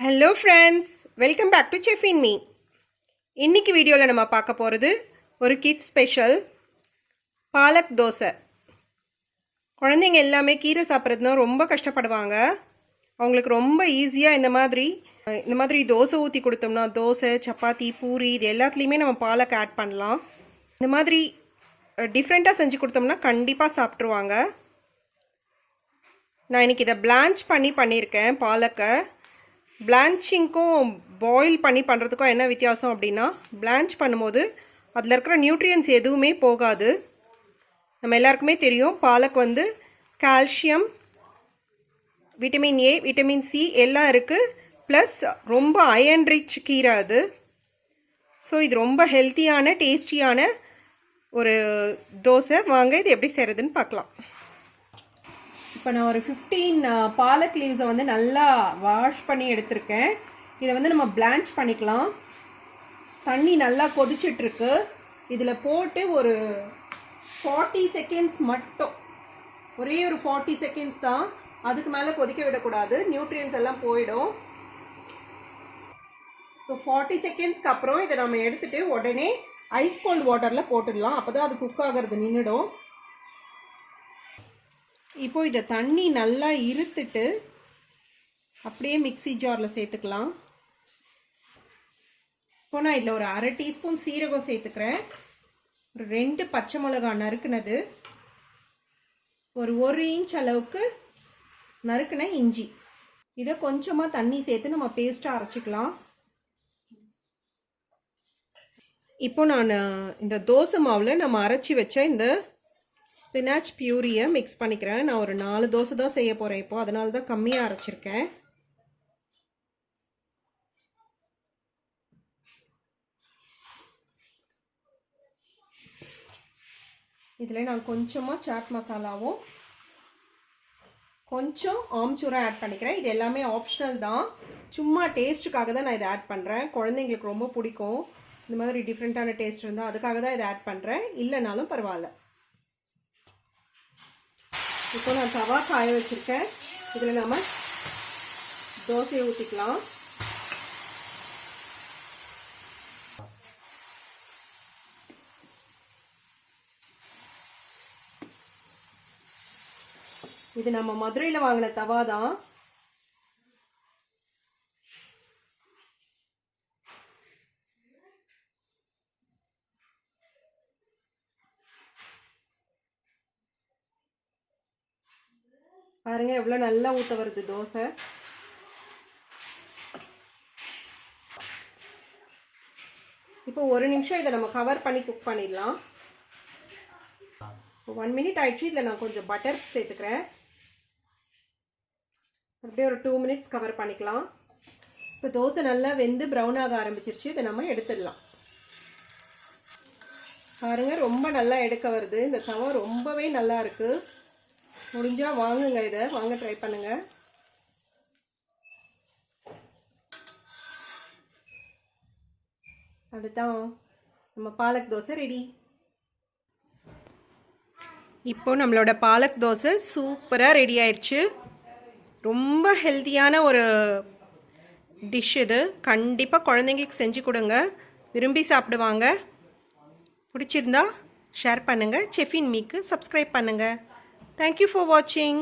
Hello friends, welcome back to chef in me. இன்னைக்கு வீடியோவில் நம்ம பார்க்க போகிறது ஒரு கிட்ஸ் ஸ்பெஷல் பாலக் தோசை. குழந்தைங்க எல்லாமே கீரை சாப்பிட்றதுனா ரொம்ப கஷ்டப்படுவாங்க. அவங்களுக்கு ரொம்ப ஈஸியாக இந்த மாதிரி தோசை ஊற்றி கொடுத்தோம்னா தோசை, சப்பாத்தி, பூரி இது எல்லாத்துலேயுமே நம்ம பாலக் ஆட் பண்ணலாம். இந்த மாதிரி டிஃப்ரெண்ட்டாக செஞ்சு கொடுத்தோம்னா கண்டிப்பாக சாப்பிட்ருவாங்க. நான் இன்றைக்கி இதை பிளான்ச் பண்ணியிருக்கேன். பாலக்கை பிளான்ச்சிங்க்கும் பாயில் பண்ணி பண்ணுறதுக்கும் என்ன வித்தியாசம் அப்படின்னா, பிளான்ச் பண்ணும்போது அதில் இருக்கிற நியூட்ரியன்ஸ் எதுவுமே போகாது. நம்ம எல்லாருக்குமே தெரியும் பாலக் வந்து calcium, vitamin A, vitamin C எல்லாம் இருக்குது. ப்ளஸ் ரொம்ப அயன் ரிச் கீரை அது. ஸோ இது ரொம்ப ஹெல்த்தியான டேஸ்டியான ஒரு தோசை. வாங்க இது எப்படி செய்கிறதுன்னு பார்க்கலாம். இப்போ நான் ஒரு 15 பாலக் லீவ்ஸை வந்து நல்லா வாஷ் பண்ணி எடுத்திருக்கேன். இதை வந்து நம்ம பிளான்ச் பண்ணிக்கலாம். தண்ணி நல்லா கொதிச்சிட்ருக்கு. இதில் போட்டு ஒரு 40 செகண்ட்ஸ் மட்டும், ஒரே ஒரு 40 செகண்ட்ஸ் தான், அதுக்கு மேலே கொதிக்க விடக்கூடாது, நியூட்ரியன்ஸ் எல்லாம் போயிடும். ஸோ 40 செகண்ட்ஸ்க்கு அப்புறம் இதை நம்ம எடுத்துகிட்டு உடனே ஐஸ் கோல்ட் வாட்டரில் போட்டுடலாம். அப்போ தான் அது குக் ஆகிறது நின்றுடும். இப்போது இதை தண்ணி நல்லா இருத்துட்டு அப்படியே மிக்ஸி ஜாரில் சேர்த்துக்கலாம். இப்போ நான் இதில் ஒரு 1/2 டீஸ்பூன் சீரகம் சேர்த்துக்கிறேன். ஒரு 2 பச்சை மிளகாய் நறுக்குனது, ஒரு 1 இன்ச் அளவுக்கு நறுக்குன இஞ்சி. இதை கொஞ்சமாக தண்ணி சேர்த்து நம்ம பேஸ்ட்டாக அரைச்சிக்கலாம். இப்போ நான் இந்த தோசை மாவில் நம்ம அரைச்சி வச்ச இந்த ஸ்பினாச் பியூரியை மிக்ஸ் பண்ணிக்கிறேன். நான் ஒரு 4 தோசை தான் செய்ய போகிறேன் இப்போ, அதனால தான் கம்மியாக அரைச்சிருக்கேன். இதில் நான் கொஞ்சமாக சாட் மசாலாவும் கொஞ்சம் ஆம்ச்சூராக ஆட் பண்ணிக்கிறேன். இது எல்லாமே ஆப்ஷனல் தான், சும்மா டேஸ்ட்டுக்காக தான் நான் இதை ஆட் பண்ணுறேன். குழந்தைங்களுக்கு ரொம்ப பிடிக்கும் இந்த மாதிரி டிஃப்ரெண்ட்டான டேஸ்ட் இருந்தால், அதுக்காக தான் இதை ஆட் பண்ணுறேன். இல்லைனாலும் பரவாயில்ல. இப்போ நான் தவா காய வச்சுருக்கேன். இதில் நம்ம தோசையை ஊற்றிக்கலாம். இது நம்ம மதுரையில் வாங்கின தவா தான். பாருங்க எவ்வளோ நல்லா ஊற்ற வருது தோசை. இப்போ 1 நிமிஷம் இதை நம்ம கவர் பண்ணி குக் பண்ணிடலாம். 1 மினிட் ஆயிடுச்சு. இதில் நான் கொஞ்சம் பட்டர் சேர்த்துக்கிறேன். அப்படியே ஒரு 2 மினிட்ஸ் கவர் பண்ணிக்கலாம். இப்போ தோசை நல்லா வெந்து ப்ரௌன் ஆக ஆரம்பிச்சிருச்சு. இதை நம்ம எடுத்துடலாம். பாருங்க ரொம்ப நல்லா எடுக்க வருது. இந்த தவா ரொம்பவே நல்லா இருக்கு. முடிஞ்சால் வாங்குங்க, இதை வாங்க ட்ரை பண்ணுங்க. அதுதான் நம்ம பாலக் தோசை ரெடி. இப்போ நம்மளோட பாலக் தோசை சூப்பராக ரெடி ஆயிடுச்சு. ரொம்ப ஹெல்த்தியான ஒரு டிஷ் இது. கண்டிப்பாக குழந்தைங்களுக்கு செஞ்சு கொடுங்க, விரும்பி சாப்பிடுவாங்க. பிடிச்சிருந்தா ஷேர் பண்ணுங்கள். செஃப் இன் மீக்கு சப்ஸ்கிரைப் பண்ணுங்கள். Thank you for watching.